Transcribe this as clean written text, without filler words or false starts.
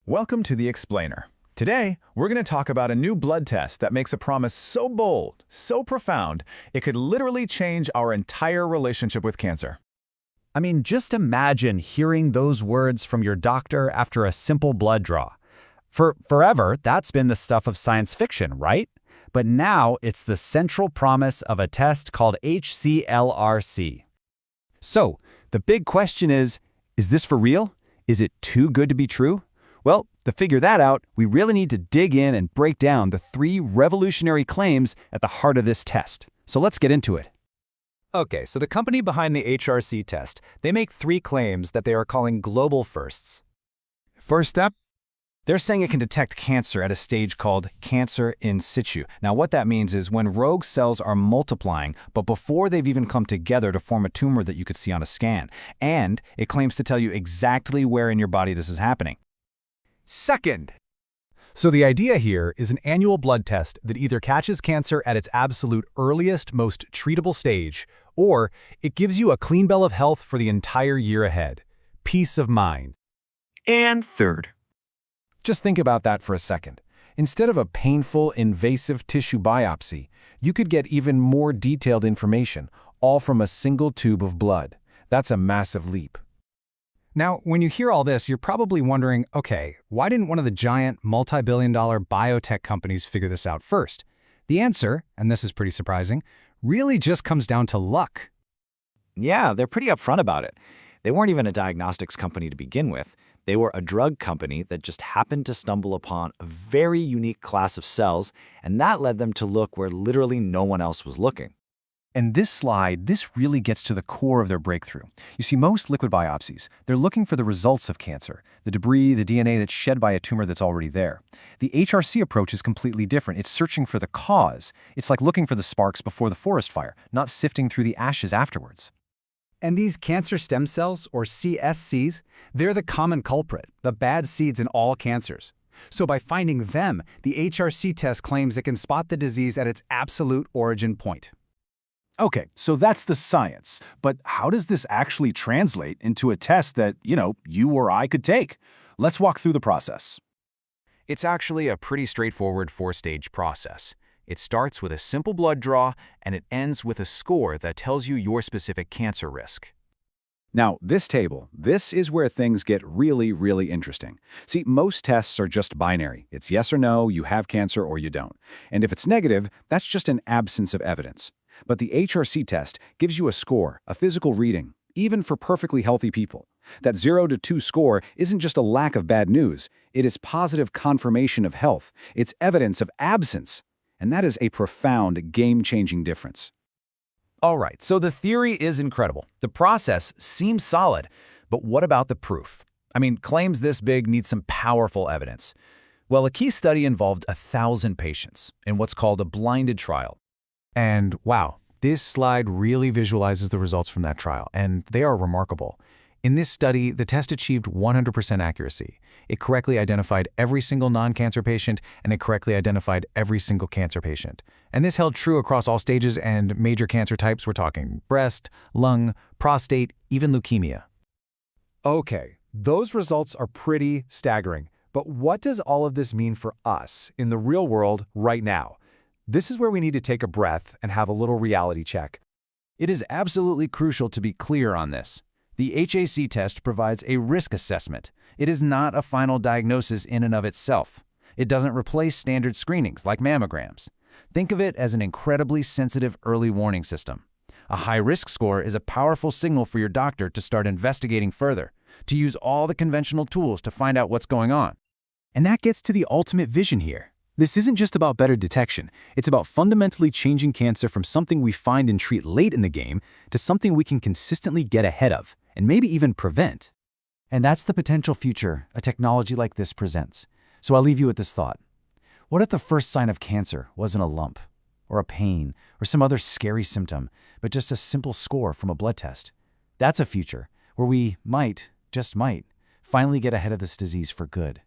Welcome to The Explainer. Today, we're going to talk about a new blood test that makes a promise so bold, so profound, it could literally change our entire relationship with cancer. I mean, just imagine hearing those words from your doctor after a simple blood draw. Forever, that's been the stuff of science fiction, right? But now it's the central promise of a test called HCLRC. So, the big question is this for real? Is it too good to be true? Well, to figure that out, we really need to dig in and break down the 3 revolutionary claims at the heart of this test. So let's get into it. Okay, so the company behind the HRC test, they make 3 claims that they are calling global firsts. First step, they're saying it can detect cancer at a stage called cancer in situ. Now, what that means is when rogue cells are multiplying, but before they've even come together to form a tumor that you could see on a scan. And it claims to tell you exactly where in your body this is happening. Second, so the idea here is an annual blood test that either catches cancer at its absolute earliest, most treatable stage, or it gives you a clean bill of health for the entire year ahead. Peace of mind. And third, just think about that for a second. Instead of a painful, invasive tissue biopsy, you could get even more detailed information, all from a single tube of blood. That's a massive leap. Now, when you hear all this, you're probably wondering, okay, why didn't one of the giant multi-billion-dollar biotech companies figure this out first? The answer, and this is pretty surprising, really just comes down to luck. yeah, they're pretty upfront about it. They weren't even a diagnostics company to begin with. They were a drug company that just happened to stumble upon a very unique class of cells, and that led them to look where literally no one else was looking. And this really gets to the core of their breakthrough. You see, most liquid biopsies, they're looking for the results of cancer, the debris, the DNA that's shed by a tumor that's already there. The HRC approach is completely different. It's searching for the cause. It's like looking for the sparks before the forest fire, not sifting through the ashes afterwards. And these cancer stem cells, or CSCs, they're the common culprit, the bad seeds in all cancers. So by finding them, the HRC test claims it can spot the disease at its absolute origin point. Okay, so that's the science. But how does this actually translate into a test that, you or I could take? Let's walk through the process. It's actually a pretty straightforward 4-stage process. It starts with a simple blood draw, and it ends with a score that tells you your specific cancer risk. Now, this is where things get really, really interesting. See, most tests are just binary. It's yes or no, you have cancer or you don't. And if it's negative, that's just an absence of evidence. But the HRC test gives you a score, a physical reading, even for perfectly healthy people. That 0 to 2 score isn't just a lack of bad news. It is positive confirmation of health. It's evidence of absence. And that is a profound, game-changing difference. All right, so the theory is incredible. The process seems solid, but what about the proof? I mean, claims this big need some powerful evidence. Well, a key study involved 1,000 patients in what's called a blinded trial. And wow, this slide really visualizes the results from that trial, and they are remarkable. In this study, the test achieved 100% accuracy. It correctly identified every single non-cancer patient, and it correctly identified every single cancer patient. And this held true across all stages and major cancer types. We're talking breast, lung, prostate, even leukemia. Okay, those results are pretty staggering. But what does all of this mean for us in the real world right now? This is where we need to take a breath and have a little reality check. It is absolutely crucial to be clear on this. The HAC test provides a risk assessment. It is not a final diagnosis in and of itself. It doesn't replace standard screenings like mammograms. Think of it as an incredibly sensitive early warning system. A high-risk score is a powerful signal for your doctor to start investigating further, to use all the conventional tools to find out what's going on. And that gets to the ultimate vision here. This isn't just about better detection. It's about fundamentally changing cancer from something we find and treat late in the game to something we can consistently get ahead of, and maybe even prevent. And that's the potential future a technology like this presents. So I'll leave you with this thought. What if the first sign of cancer wasn't a lump, or a pain, or some other scary symptom, but just a simple score from a blood test? That's a future where we might, just might, finally get ahead of this disease for good.